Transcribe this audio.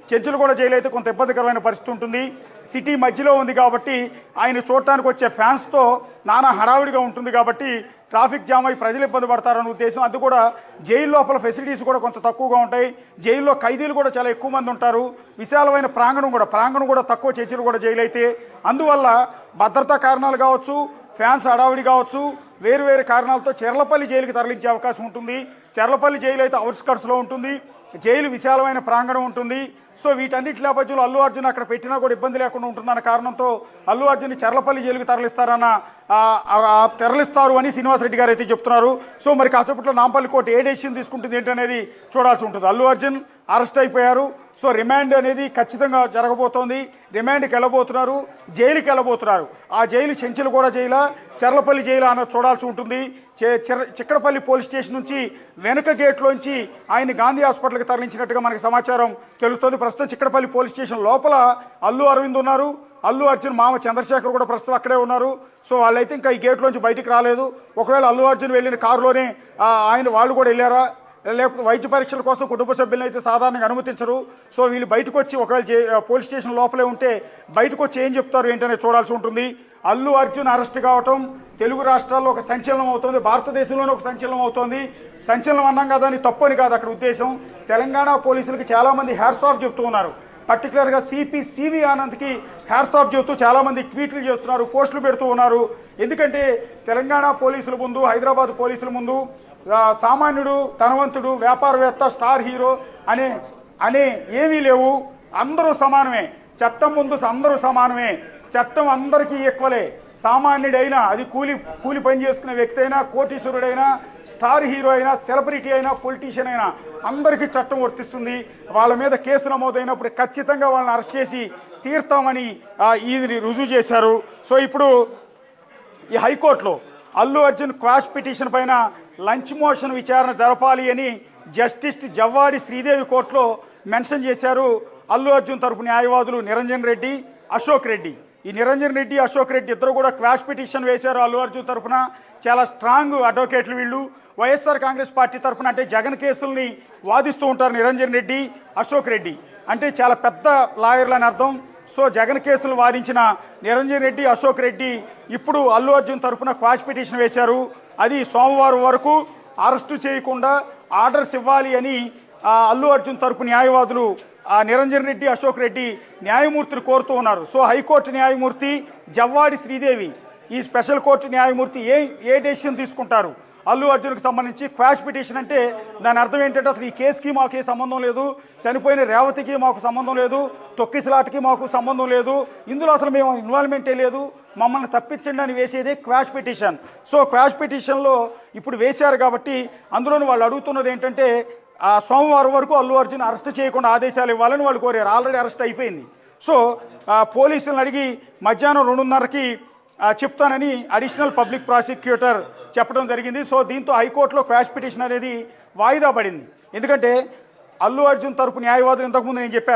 Chenchalguda jail అయితే కొంత ఇబ్బందికరమైన పరిస్థితి ఉంటుంది. సిటీ మధ్యలో ఉంది కాబట్టి ఆయన చూడటానికి వచ్చే ఫ్యాన్స్తో నానా హడావుడిగా ఉంటుంది కాబట్టి ట్రాఫిక్ జామ్ అయి ప్రజలు ఇబ్బంది పడతారన్న ఉద్దేశం. అది కూడా జైలు లోపల ఫెసిలిటీస్ కూడా కొంత తక్కువగా ఉంటాయి. జైల్లో ఖైదీలు కూడా చాలా ఎక్కువ మంది ఉంటారు. విశాలమైన ప్రాంగణం కూడా తక్కువ చెంచులగూడ జైలు అయితే. అందువల్ల భద్రతా కారణాలు కావచ్చు, ఫ్యాన్స్ హడావుడి కావచ్చు, వేరు కారణాలతో చెర్లపల్లి జైలుకి తరలించే అవకాశం ఉంటుంది. చెర్లపల్లి జైలు అయితే అవుట్స్కట్స్లో ఉంటుంది. జైలు విశాలమైన ప్రాంగణం ఉంటుంది. సో వీటన్నిటి నేపథ్యంలో అల్లు అర్జున్ అక్కడ పెట్టినా కూడా ఇబ్బంది లేకుండా ఉంటుందన్న కారణంతో అల్లు అర్జున్ చెర్లపల్లి జైలుకి తరలిస్తారు అని శ్రీనివాసరెడ్డి గారు అయితే చెప్తున్నారు. సో మరి కాసేపట్లో నాంపల్లి కోర్టు ఏ డెసిషన్ తీసుకుంటుంది ఏంటనేది చూడాల్సి ఉంటుంది. అల్లు అర్జున్ అరెస్ట్ అయిపోయారు. సో రిమాండ్ అనేది ఖచ్చితంగా జరగబోతోంది. రిమాండ్కి వెళ్ళబోతున్నారు, జైలుకి వెళ్ళబోతున్నారు. ఆ జైలు చెంచులగూడ జైలా, చెర్లపల్లి జైలా అన్నది చూడాల్సి ఉంటుంది. చిక్కడపల్లి పోలీస్ స్టేషన్ నుంచి వెనుక గేట్లోంచి ఆయన గాంధీ హాస్పిటల్కి తరలించినట్టుగా మనకి సమాచారం తెలుస్తుంది. ప్రస్తుతం చిక్కడపల్లి పోలీస్ స్టేషన్ లోపల అల్లు అరవింద్ ఉన్నారు, అల్లు అర్జున్ మామ చంద్రశేఖర్ కూడా ప్రస్తుతం అక్కడే ఉన్నారు. సో వాళ్ళైతే ఇంకా ఈ గేట్లోంచి బయటికి రాలేదు. ఒకవేళ అల్లు అర్జున్ వెళ్ళిన కారులోనే వాళ్ళు కూడా వెళ్ళారా, లేకపోతే వైద్య పరీక్షల కోసం కుటుంబ సభ్యులను అయితే సాధారణంగా అనుమతించరు. సో వీళ్ళు బయటకు వచ్చి ఒకవేళ పోలీస్ స్టేషన్ లోపలే ఉంటే బయటకు వచ్చి ఏం చెప్తారు ఏంటనే చూడాల్సి ఉంటుంది. అల్లు అర్జున్ అరెస్ట్ కావటం తెలుగు రాష్ట్రాల్లో ఒక సంచలనం అవుతుంది, భారతదేశంలోనే ఒక సంచలనం అవుతుంది. సంచలనం అన్నాం కదా అని తప్పు అని కాదు అక్కడ ఉద్దేశం. తెలంగాణ పోలీసులకి చాలామంది హ్యాట్స్ ఆఫ్ చెప్తూ ఉన్నారు. పర్టికులర్గా సివి ఆనంద్కి హ్యాట్స్ ఆఫ్ చెబుతూ చాలామంది ట్వీట్లు చేస్తున్నారు, పోస్టులు పెడుతూ ఉన్నారు. ఎందుకంటే తెలంగాణ పోలీసుల ముందు, హైదరాబాద్ పోలీసుల ముందు సామాన్యుడు, ధనవంతుడు, వ్యాపారవేత్త, స్టార్ హీరో అనే ఏమీ లేవు. అందరూ సమానమే. చట్టం ముందు అందరూ సమానమే. చట్టం అందరికీ ఈక్వలే. సామాన్యుడైనా, అది కూలి పని చేసుకునే వ్యక్తి అయినా, కోటీశ్వరుడైనా, స్టార్ హీరో అయినా, సెలబ్రిటీ అయినా, పొలిటీషియన్ అయినా అందరికీ చట్టం వర్తిస్తుంది. వాళ్ళ మీద కేసు నమోదైనప్పుడు ఖచ్చితంగా వాళ్ళని అరెస్ట్ చేసి తీర్తామని ఇది రుజువు చేశారు. సో ఇప్పుడు ఈ హైకోర్టులో అల్లు అర్జున్ క్వాష్ పిటిషన్ పైన లంచ్ మోషన్ విచారణ జరపాలి అని జస్టిస్ జవ్వాడి శ్రీదేవి కోర్టులో మెన్షన్ చేశారు. అల్లు అర్జున్ తరపు న్యాయవాదులు నిరంజన్ రెడ్డి, అశోక్ రెడ్డి. ఈ నిరంజన్ రెడ్డి, అశోక్ రెడ్డి ఇద్దరు కూడా క్వాష్ పిటిషన్ వేశారు అల్లు అర్జున్ తరపున. చాలా స్ట్రాంగ్ అడ్వకేట్లు వీళ్ళు. వైఎస్ఆర్ కాంగ్రెస్ పార్టీ తరపున అంటే జగన్ కేసుల్ని వాదిస్తూ ఉంటారు నిరంజన్ రెడ్డి, అశోక్ రెడ్డి. అంటే చాలా పెద్ద లాయర్లు అని అర్థం. సో జగన్ కేసులు వాదించిన నిరంజన్ రెడ్డి, అశోక్ రెడ్డి ఇప్పుడు అల్లు అర్జున్ తరపున క్వాష్ పిటిషన్ వేశారు. అది సోమవారం వరకు అరెస్టు చేయకుండా ఆర్డర్స్ ఇవ్వాలి అని అల్లు అర్జున్ తరపు న్యాయవాదులు నిరంజన్ రెడ్డి, అశోక్ రెడ్డి న్యాయమూర్తిని కోరుతూ ఉన్నారు. సో హైకోర్టు న్యాయమూర్తి జవ్వాడి శ్రీదేవి, ఈ స్పెషల్ కోర్టు న్యాయమూర్తి ఏ డెసిషన్ తీసుకుంటారు అల్లు అర్జున్కి సంబంధించి? క్వాష్ పిటిషన్ అంటే దాని అర్థం ఏంటంటే అసలు ఈ కేసుకి మాకు ఏ సంబంధం లేదు, చనిపోయిన రేవతికి మాకు సంబంధం లేదు, తొక్కిసలాటకి మాకు సంబంధం లేదు, ఇందులో అసలు మేము ఇన్వాల్వ్మెంటే లేదు, మమ్మల్ని తప్పించండి అని వేసేదే క్వాష్ పిటిషన్. సో క్వాష్ పిటిషన్లో ఇప్పుడు వేశారు కాబట్టి అందులోని వాళ్ళు అడుగుతున్నది ఏంటంటే సోమవారం వరకు అల్లు అర్జున్ అరెస్ట్ చేయకుండా ఆదేశాలు ఇవ్వాలని వాళ్ళు కోరారు. ఆల్రెడీ అరెస్ట్ అయిపోయింది. సో పోలీసులను అడిగి మధ్యాహ్నం 2:30కి చెప్తానని అడిషనల్ పబ్లిక్ ప్రాసిక్యూటర్ చెప్పడం జరిగింది. సో దీంతో హైకోర్టులో క్వాష్ పిటిషన్ అనేది వాయిదా పడింది. ఎందుకంటే అల్లు అర్జున్ తరపు న్యాయవాదులు ఇంతకుముందు నేను చెప్పాను